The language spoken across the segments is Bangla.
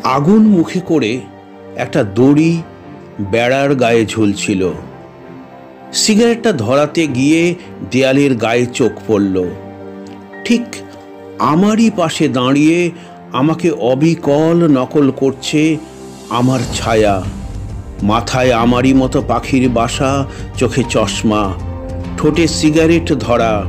আগুন মুখে করে একটা দড়ি বেড়ার গায়ে ঝুলছিল। সিগারেটটা ধরাতে গিয়ে দেয়ালের গায়ে চোখ পড়ল। ঠিক আমারই পাশে দাঁড়িয়ে আমাকে অবিকল নকল করছে আমার ছায়া। মাথায় আমারই মতো পাখির বাসা, চোখে চশমা, ঠোঁটে সিগারেট ধরা।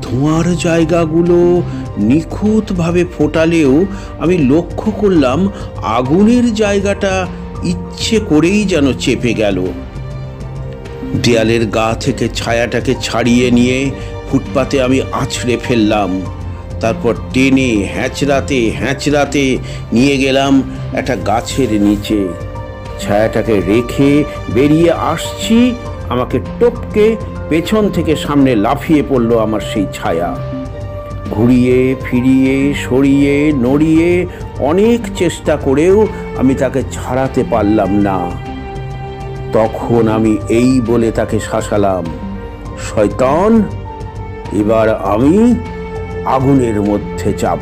ধোঁয়ার জায়গাগুলো নিখুঁতভাবে ফোটালেও আমি লক্ষ্য করলাম আগুনের জায়গাটা ইচ্ছে করেই যেন চেপে গেল। দেয়ালের গা থেকে ছায়াটাকে ছাড়িয়ে নিয়ে ফুটপাতে আমি আছড়ে ফেললাম। তারপর টেনে হ্যাঁচড়াতে হ্যাঁচড়াতে নিয়ে গেলাম একটা গাছের নিচে। ছায়াটাকে রেখে বেরিয়ে আসছি, আমাকে টপকে পেছন থেকে সামনে লাফিয়ে পড়ল আমার সেই ছায়া। ঘুরিয়ে ফিরিয়ে সরিয়ে নড়িয়ে অনেক চেষ্টা করেও আমি তাকে ছাড়াতে পারলাম না। তখন আমি এই বলে তাকে শাসালাম, শয়তান, এবার আমি আগুনের মধ্যে যাব।